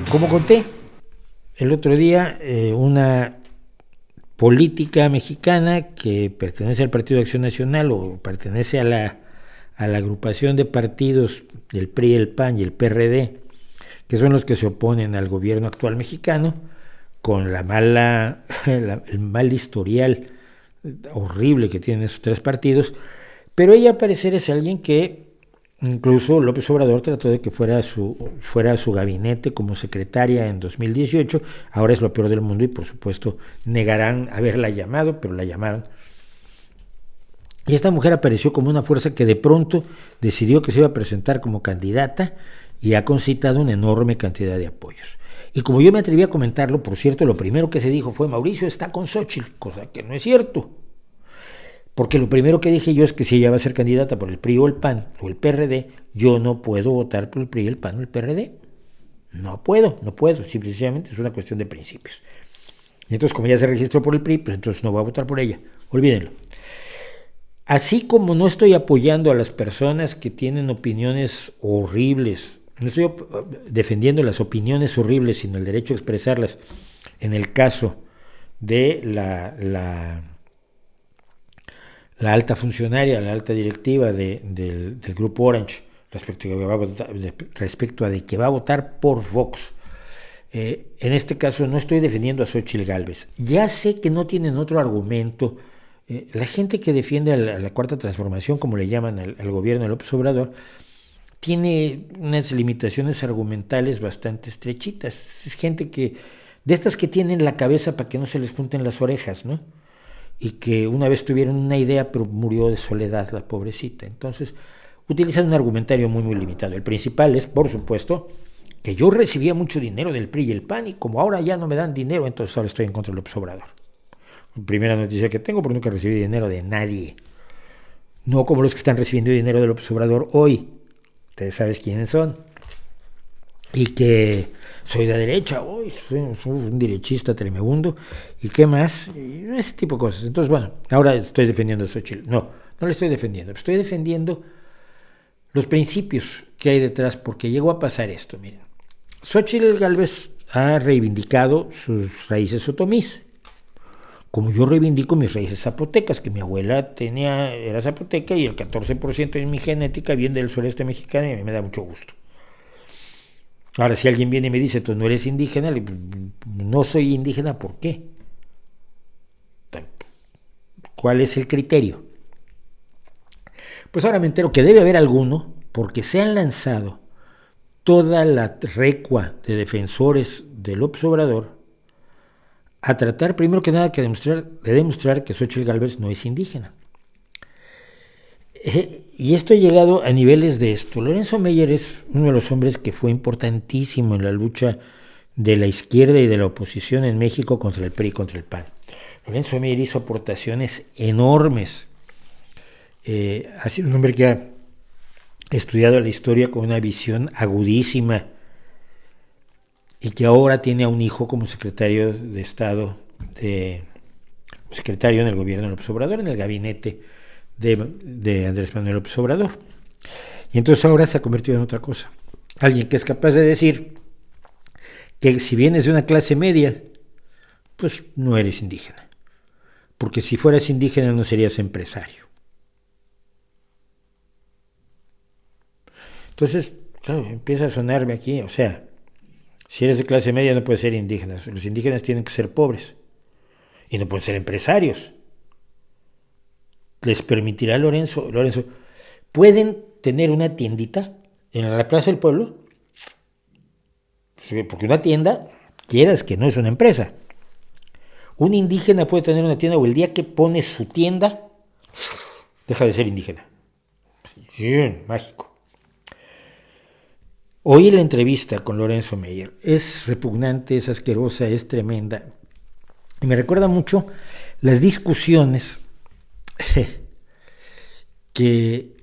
Como conté el otro día, una política mexicana que pertenece al Partido de Acción Nacional o pertenece a la agrupación de partidos del PRI, el PAN y el PRD, que son los que se oponen al gobierno actual mexicano, con el mal historial horrible que tienen esos tres partidos, pero ella al parecer es alguien que incluso López Obrador trató de que fuera a su gabinete como secretaria en 2018, ahora es lo peor del mundo y por supuesto negarán haberla llamado, pero la llamaron. Y esta mujer apareció como una fuerza que de pronto decidió que se iba a presentar como candidata y ha concitado una enorme cantidad de apoyos. Y como yo me atreví a comentarlo, por cierto, lo primero que se dijo fue Mauricio está con Xóchitl, cosa que no es cierto. Porque lo primero que dije yo es que si ella va a ser candidata por el PRI o el PAN o el PRD, yo no puedo votar por el PRI, el PAN o el PRD. No puedo, simplemente es una cuestión de principios. Y entonces como ya se registró por el PRI, pues entonces no voy a votar por ella, olvídenlo. Así como no estoy apoyando a las personas que tienen opiniones horribles, no estoy defendiendo las opiniones horribles, sino el derecho a expresarlas, en el caso de la alta funcionaria, la alta directiva del Grupo Orange, respecto a de que va a votar por Vox. En este caso no estoy defendiendo a Xóchitl Gálvez. Ya sé que no tienen otro argumento. La gente que defiende a la Cuarta Transformación, como le llaman al gobierno de López Obrador, tiene unas limitaciones argumentales bastante estrechitas. Es gente de estas que tienen la cabeza para que no se les junten las orejas, ¿no? Y que una vez tuvieron una idea, pero murió de soledad la pobrecita. Entonces, utilizan un argumentario muy, muy limitado. El principal es, por supuesto, que yo recibía mucho dinero del PRI y el PAN, y como ahora ya no me dan dinero, entonces ahora estoy en contra de López Obrador. Primera noticia que tengo, porque nunca recibí dinero de nadie. No como los que están recibiendo dinero de López Obrador hoy. Ustedes saben quiénes son. Y que soy de derecha, soy un derechista tremebundo, y qué más, y ese tipo de cosas. Entonces, bueno, ahora estoy defendiendo a Xóchitl. No le estoy defendiendo, estoy defendiendo los principios que hay detrás, porque llegó a pasar esto. Miren, Xóchitl Gálvez ha reivindicado sus raíces otomís, como yo reivindico mis raíces zapotecas, que mi abuela era zapoteca y el 14% de mi genética viene del sureste mexicano, y a mí me da mucho gusto. Ahora, si alguien viene y me dice, tú no eres indígena, no soy indígena, ¿por qué? ¿Cuál es el criterio? Pues ahora me entero que debe haber alguno, porque se han lanzado toda la recua de defensores de López Obrador a tratar, primero que nada, de demostrar que Xóchitl Gálvez no es indígena. Y esto ha llegado a niveles de esto. Lorenzo Meyer es uno de los hombres que fue importantísimo en la lucha de la izquierda y de la oposición en México contra el PRI y contra el PAN. Lorenzo Meyer hizo aportaciones enormes. Ha sido un hombre que ha estudiado la historia con una visión agudísima y que ahora tiene a un hijo como secretario de Estado, secretario en el gobierno de López Obrador, en el gabinete de Andrés Manuel López Obrador. Y entonces ahora se ha convertido en otra cosa. Alguien que es capaz de decir que si vienes de una clase media, pues no eres indígena. Porque si fueras indígena no serías empresario. Entonces, claro, empieza a sonarme aquí, o sea, si eres de clase media no puedes ser indígena. Los indígenas tienen que ser pobres y no pueden ser empresarios. Les permitirá Lorenzo, ¿pueden tener una tiendita en la Plaza del Pueblo? Porque una tienda, quieras que no, es una empresa. Un indígena puede tener una tienda, o el día que pone su tienda, deja de ser indígena. Sí, mágico. Oí la entrevista con Lorenzo Meyer. Es repugnante, es asquerosa, es tremenda. Y me recuerda mucho las discusiones que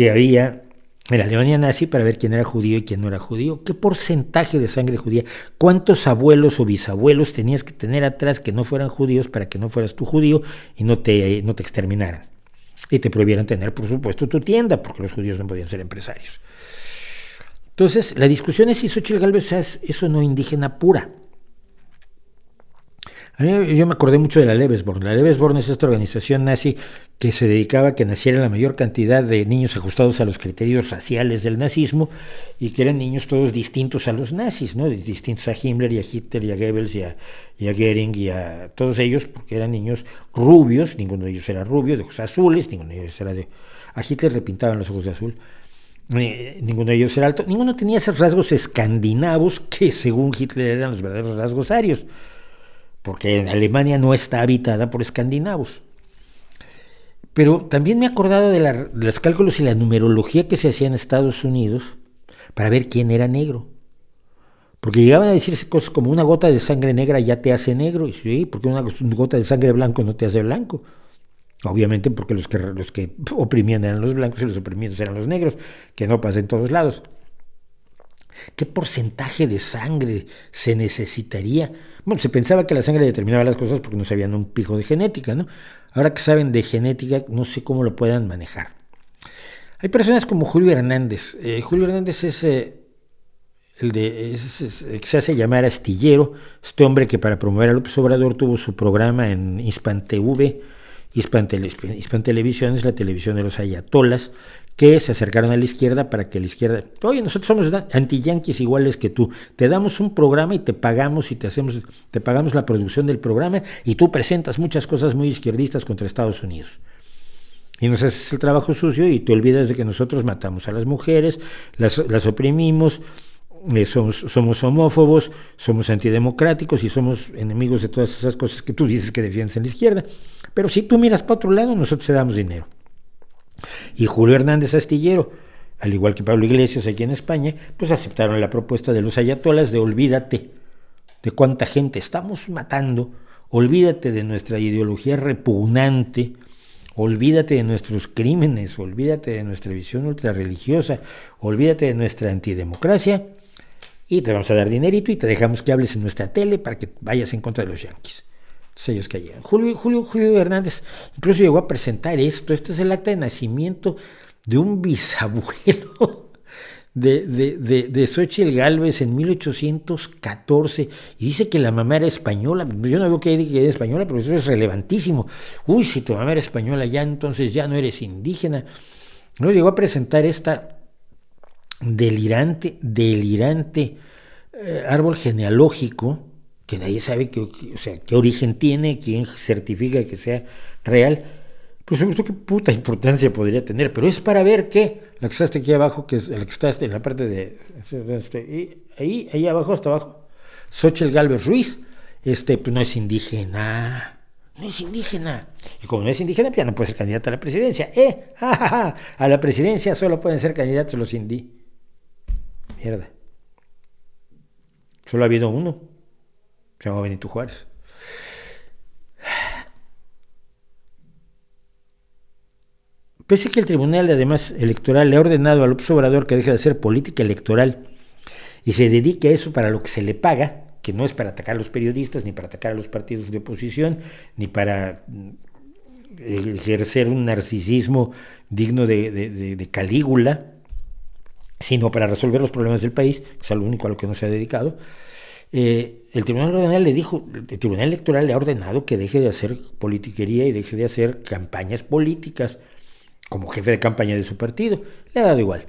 había en la Alemania nazi para ver quién era judío y quién no era judío, qué porcentaje de sangre judía, cuántos abuelos o bisabuelos tenías que tener atrás que no fueran judíos para que no fueras tú judío y no te exterminaran y te prohibieran tener, por supuesto, tu tienda, porque los judíos no podían ser empresarios. Entonces, la discusión es si Xóchitl Gálvez es o no indígena pura. Yo me acordé mucho de la Lebensborn. La Lebensborn es esta organización nazi que se dedicaba a que naciera la mayor cantidad de niños ajustados a los criterios raciales del nazismo y que eran niños todos distintos a los nazis, ¿no? Distintos a Himmler y a Hitler y a Goebbels y a Goering y a todos ellos, porque eran niños rubios, ninguno de ellos era rubio, de ojos azules, ninguno de ellos era de... A Hitler le pintaban los ojos de azul. Ninguno de ellos era alto, ninguno tenía esos rasgos escandinavos que según Hitler eran los verdaderos rasgos arios, porque Alemania no está habitada por escandinavos. Pero también me he acordado de los cálculos y la numerología que se hacía en Estados Unidos para ver quién era negro. Porque llegaban a decirse cosas como una gota de sangre negra ya te hace negro, y sí, porque una gota de sangre blanco no te hace blanco. Obviamente porque los que oprimían eran los blancos y los oprimidos eran los negros, que no pasa en todos lados. ¿Qué porcentaje de sangre se necesitaría? Bueno, se pensaba que la sangre determinaba las cosas porque no sabían un pijo de genética, ¿no? Ahora que saben de genética, no sé cómo lo puedan manejar. Hay personas como Julio Hernández. Julio Hernández es que se hace llamar Astillero, este hombre que para promover a López Obrador tuvo su programa en Hispan TV, Hispan Televisión es la televisión de los ayatolas, que se acercaron a la izquierda para que la izquierda, oye, nosotros somos anti-yanquis iguales que tú, te damos un programa y te pagamos y te pagamos la producción del programa y tú presentas muchas cosas muy izquierdistas contra Estados Unidos. Y nos haces el trabajo sucio y te olvidas de que nosotros matamos a las mujeres, las oprimimos, somos homófobos, somos antidemocráticos y somos enemigos de todas esas cosas que tú dices que defiendes en la izquierda. Pero si tú miras para otro lado, nosotros te damos dinero. Y Julio Hernández Astillero, al igual que Pablo Iglesias aquí en España, pues aceptaron la propuesta de los ayatolas de olvídate de cuánta gente estamos matando, olvídate de nuestra ideología repugnante, olvídate de nuestros crímenes, olvídate de nuestra visión ultrarreligiosa, olvídate de nuestra antidemocracia y te vamos a dar dinerito y te dejamos que hables en nuestra tele para que vayas en contra de los yanquis. Entonces ellos cayeron. Julio Hernández incluso llegó a presentar esto. Este es el acta de nacimiento de un bisabuelo de Xóchitl Gálvez en 1814 y dice que la mamá era española. Yo no veo que era española, pero eso es relevantísimo. Uy, si tu mamá era española ya entonces ya no eres indígena. No llegó a presentar esta delirante árbol genealógico que nadie sabe qué origen tiene, quién certifica que sea real, pues sobre todo qué puta importancia podría tener, pero es para ver que la que está aquí abajo, que es la que está en la parte de ahí abajo, hasta abajo, Xóchitl Gálvez Ruiz, pues no es indígena, y como no es indígena, pues ya no puede ser candidata a la presidencia, a la presidencia solo pueden ser candidatos los indí, mierda, solo ha habido uno. Se llama Benito Juárez. Pese a que el Tribunal además Electoral le ha ordenado a López Obrador que deje de hacer política electoral y se dedique a eso para lo que se le paga, que no es para atacar a los periodistas, ni para atacar a los partidos de oposición, ni para ejercer un narcisismo digno de Calígula, sino para resolver los problemas del país, que es lo único a lo que no se ha dedicado. El Tribunal Electoral le ha ordenado que deje de hacer politiquería y deje de hacer campañas políticas como jefe de campaña de su partido. Le ha dado igual.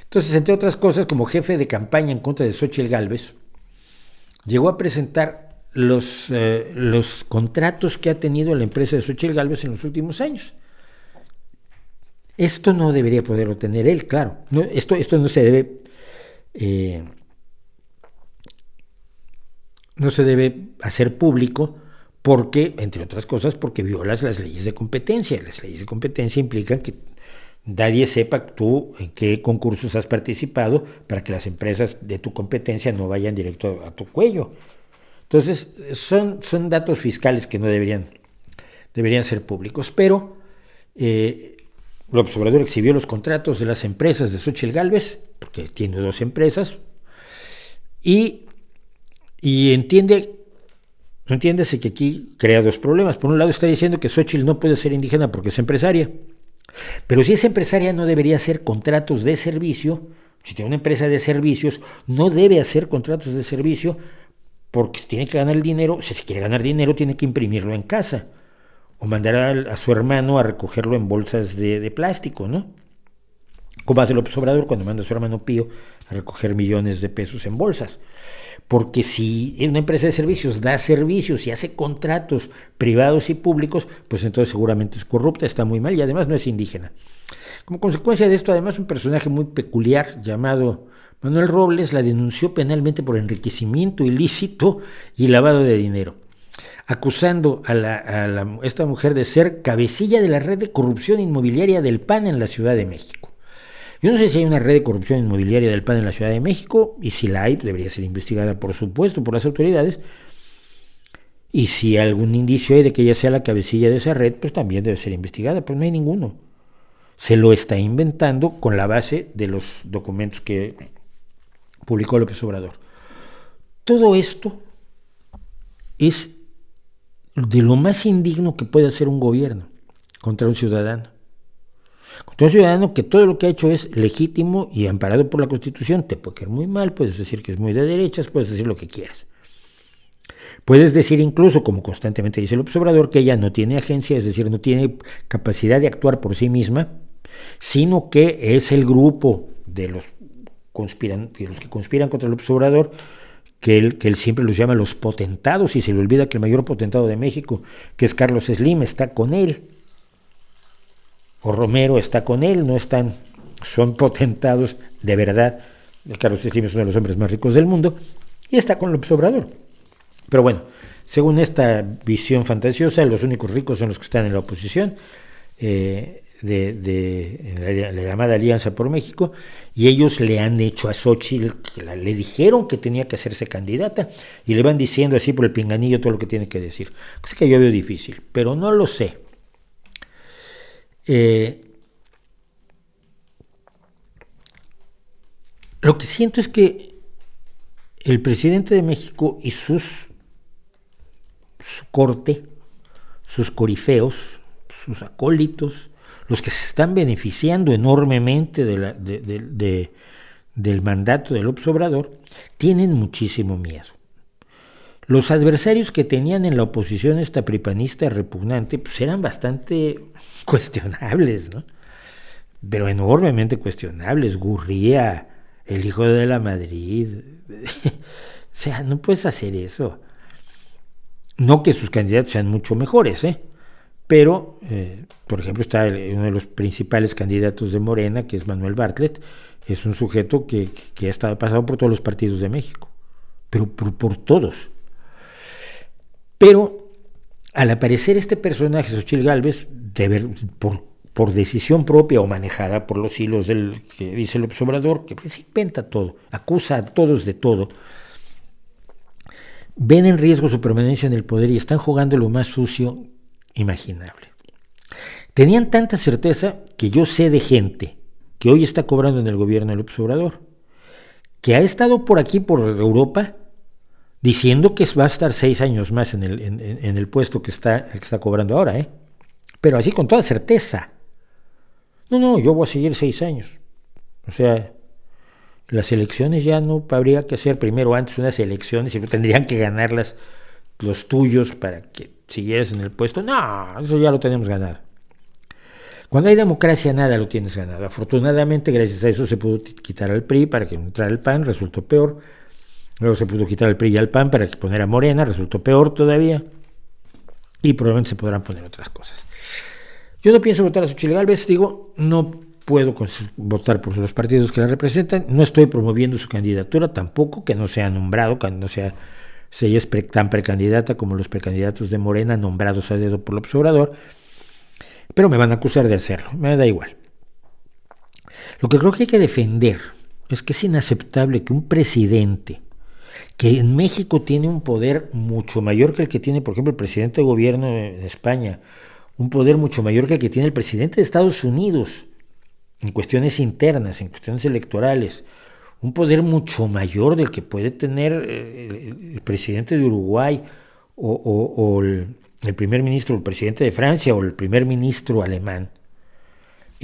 Entonces, entre otras cosas, como jefe de campaña en contra de Xóchitl Gálvez, llegó a presentar los contratos que ha tenido la empresa de Xóchitl Gálvez en los últimos años. Esto no debería poderlo tener él, claro. No, esto no se debe... no se debe hacer público porque, entre otras cosas, porque violas las leyes de competencia. Las leyes de competencia implican que nadie sepa tú en qué concursos has participado para que las empresas de tu competencia no vayan directo a tu cuello. Entonces, son datos fiscales que no deberían ser públicos, pero López Obrador exhibió los contratos de las empresas de Xóchitl Gálvez, porque tiene 2 empresas, y entiéndese que aquí crea 2 problemas. Por un lado está diciendo que Xóchitl no puede ser indígena porque es empresaria, pero si es empresaria no debería hacer contratos de servicio Si tiene una empresa de servicios, no debe hacer contratos de servicio porque si tiene que ganar el dinero, si quiere ganar dinero, tiene que imprimirlo en casa o mandar a su hermano a recogerlo en bolsas de plástico, ¿no? Como hace López Obrador cuando manda a su hermano Pío a recoger millones de pesos en bolsas. Porque si una empresa de servicios da servicios y hace contratos privados y públicos, pues entonces seguramente es corrupta, está muy mal y además no es indígena. Como consecuencia de esto, además, un personaje muy peculiar llamado Manuel Robles la denunció penalmente por enriquecimiento ilícito y lavado de dinero, acusando a esta mujer de ser cabecilla de la red de corrupción inmobiliaria del PAN en la Ciudad de México. Yo no sé si hay una red de corrupción inmobiliaria del PAN en la Ciudad de México, y si la hay, debería ser investigada, por supuesto, por las autoridades, y si algún indicio hay de que ella sea la cabecilla de esa red, pues también debe ser investigada, pues no hay ninguno. Se lo está inventando con la base de los documentos que publicó López Obrador. Todo esto es de lo más indigno que puede hacer un gobierno contra un ciudadano. Contra un ciudadano que todo lo que ha hecho es legítimo y amparado por la Constitución. Te puede caer muy mal, puedes decir que es muy de derechas, puedes decir lo que quieras. Puedes decir incluso, como constantemente dice López Obrador, que ella no tiene agencia, es decir, no tiene capacidad de actuar por sí misma, sino que es el grupo de los que conspiran contra López Obrador, que él siempre los llama los potentados, y se le olvida que el mayor potentado de México, que es Carlos Slim, está con él, o Romero está con él, no están, son potentados de verdad. Carlos Slim es uno de los hombres más ricos del mundo, y está con López Obrador. Pero bueno, según esta visión fantasiosa, los únicos ricos son los que están en la oposición, en la llamada Alianza por México, y ellos le han hecho a Xóchitl, le dijeron que tenía que hacerse candidata, y le van diciendo así por el pinganillo todo lo que tiene que decir. Cosa que yo veo difícil, pero no lo sé. Lo que siento es que el presidente de México y su corte, sus corifeos, sus acólitos, los que se están beneficiando enormemente del mandato de López Obrador, tienen muchísimo miedo. Los adversarios que tenían en la oposición esta pripanista repugnante, pues eran bastante cuestionables, ¿no? Pero enormemente cuestionables. Gurría, el hijo de la Madrid. O sea, no puedes hacer eso. No que sus candidatos sean mucho mejores, pero, por ejemplo, está uno de los principales candidatos de Morena, que es Manuel Bartlett, es un sujeto que ha pasado por todos los partidos de México, pero por todos. Pero, al aparecer este personaje, Xochitl Gálvez, por decisión propia o manejada por los hilos del que dice López Obrador, que se inventa todo, acusa a todos de todo, ven en riesgo su permanencia en el poder y están jugando lo más sucio imaginable. Tenían tanta certeza que yo sé de gente que hoy está cobrando en el gobierno de López Obrador, que ha estado por aquí, por Europa, diciendo que va a estar 6 años más en el puesto que está cobrando ahora, pero así con toda certeza. No, yo voy a seguir 6 años. O sea, las elecciones ya no habría que hacer primero antes unas elecciones y tendrían que ganarlas los tuyos para que siguieras en el puesto. No, eso ya lo tenemos ganado. Cuando hay democracia nada lo tienes ganado. Afortunadamente, gracias a eso se pudo quitar al PRI para que entrara el PAN, resultó peor. Luego se pudo quitar al PRI y al PAN para poner a Morena, resultó peor todavía. Y probablemente se podrán poner otras cosas. Yo no pienso votar a Xochitl Gálvez, no puedo votar por los partidos que la representan, no estoy promoviendo su candidatura tampoco, que no sea nombrado, que no sea, si ella es tan precandidata como los precandidatos de Morena nombrados a dedo por López Obrador, pero me van a acusar de hacerlo, me da igual. Lo que creo que hay que defender es que es inaceptable que un presidente que en México tiene un poder mucho mayor que el que tiene, por ejemplo, el presidente de gobierno en España, un poder mucho mayor que el que tiene el presidente de Estados Unidos, en cuestiones internas, en cuestiones electorales, un poder mucho mayor del que puede tener el presidente de Uruguay o el primer ministro, el presidente de Francia o el primer ministro alemán.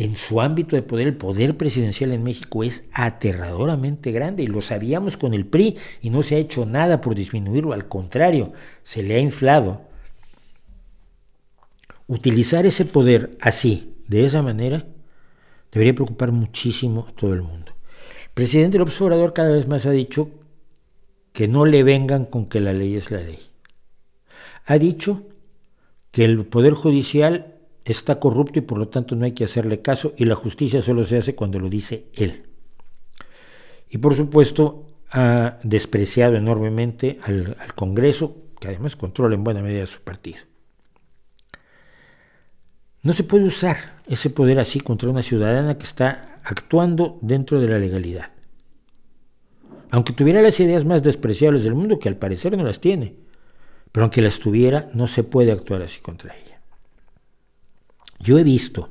en su ámbito de poder, el poder presidencial en México es aterradoramente grande, y lo sabíamos con el PRI, y no se ha hecho nada por disminuirlo, al contrario, se le ha inflado. Utilizar ese poder así, de esa manera, debería preocupar muchísimo a todo el mundo. El presidente López Obrador cada vez más ha dicho que no le vengan con que la ley es la ley. Ha dicho que el Poder Judicial está corrupto y por lo tanto no hay que hacerle caso, y la justicia solo se hace cuando lo dice él. Y por supuesto ha despreciado enormemente al Congreso, que además controla en buena medida su partido. No se puede usar ese poder así contra una ciudadana que está actuando dentro de la legalidad. Aunque tuviera las ideas más despreciables del mundo, que al parecer no las tiene, pero aunque las tuviera, no se puede actuar así contra ella. Yo he visto,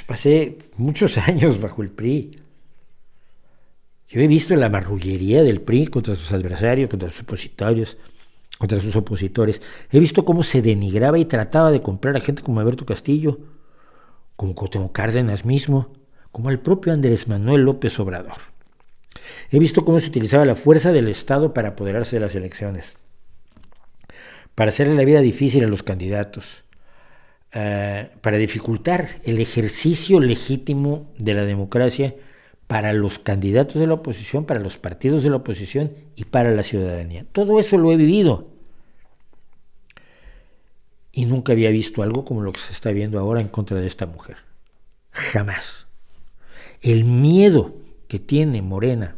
pasé muchos años bajo el PRI, yo he visto la marrullería del PRI contra sus adversarios, contra sus opositores, contra sus opositores. He visto cómo se denigraba y trataba de comprar a gente como Alberto Castillo, como Cuauhtémoc Cárdenas mismo, como al propio Andrés Manuel López Obrador. He visto cómo se utilizaba la fuerza del Estado para apoderarse de las elecciones, para hacerle la vida difícil a los candidatos, para dificultar el ejercicio legítimo de la democracia para los candidatos de la oposición, para los partidos de la oposición y para la ciudadanía. Todo eso lo he vivido. Y nunca había visto algo como lo que se está viendo ahora en contra de esta mujer. Jamás. El miedo que tiene Morena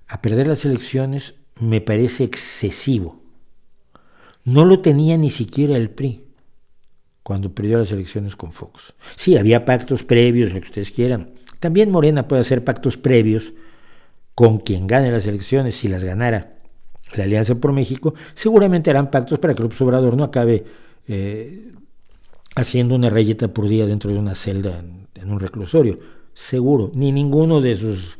a perder las elecciones me parece excesivo. No lo tenía ni siquiera el PRI cuando perdió las elecciones con Fox. Sí, había pactos previos, lo que ustedes quieran. También Morena puede hacer pactos previos con quien gane las elecciones. Si las ganara la Alianza por México, seguramente harán pactos para que López Obrador no acabe haciendo una rayeta por día dentro de una celda en un reclusorio. Seguro, ni ninguno de sus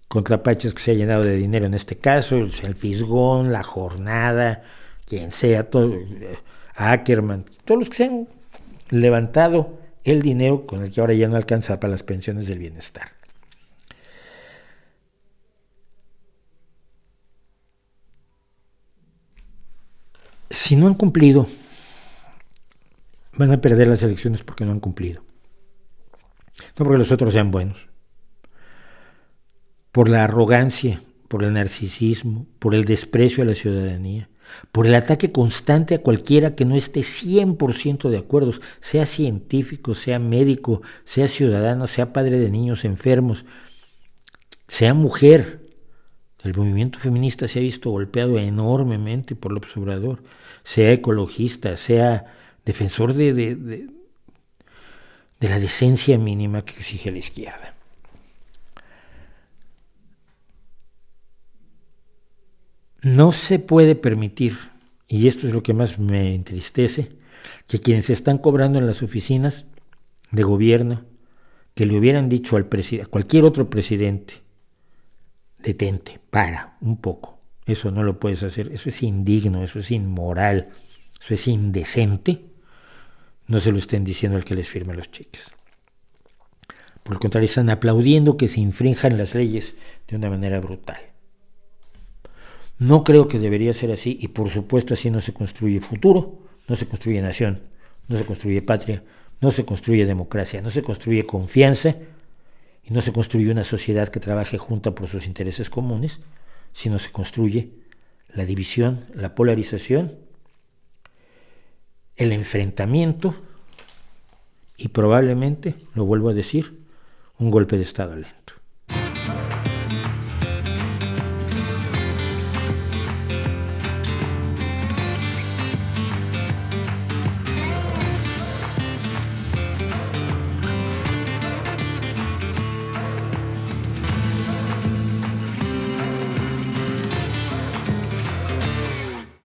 contrapaches que se ha llenado de dinero en este caso, el Fisgón, La Jornada, quien sea, todo, Ackerman, todos los que se han levantado el dinero con el que ahora ya no alcanza para las pensiones del bienestar. Si no han cumplido, van a perder las elecciones porque no han cumplido. No porque los otros sean buenos. Por la arrogancia, por el narcisismo, por el desprecio a la ciudadanía, por el ataque constante a cualquiera que no esté 100% de acuerdo, sea científico, sea médico, sea ciudadano, sea padre de niños enfermos, sea mujer. El movimiento feminista se ha visto golpeado enormemente por López Obrador, sea ecologista, sea defensor de la decencia mínima que exige la izquierda. No se puede permitir, y esto es lo que más me entristece, que quienes están cobrando en las oficinas de gobierno, que le hubieran dicho a cualquier otro presidente, detente, para un poco, eso no lo puedes hacer, eso es indigno, eso es inmoral, eso es indecente, no se lo estén diciendo al que les firme los cheques. Por el contrario, están aplaudiendo que se infrinjan las leyes de una manera brutal. No creo que debería ser así, y por supuesto así no se construye futuro, no se construye nación, no se construye patria, no se construye democracia, no se construye confianza y no se construye una sociedad que trabaje junta por sus intereses comunes, sino se construye la división, la polarización, el enfrentamiento y probablemente, lo vuelvo a decir, un golpe de Estado lento.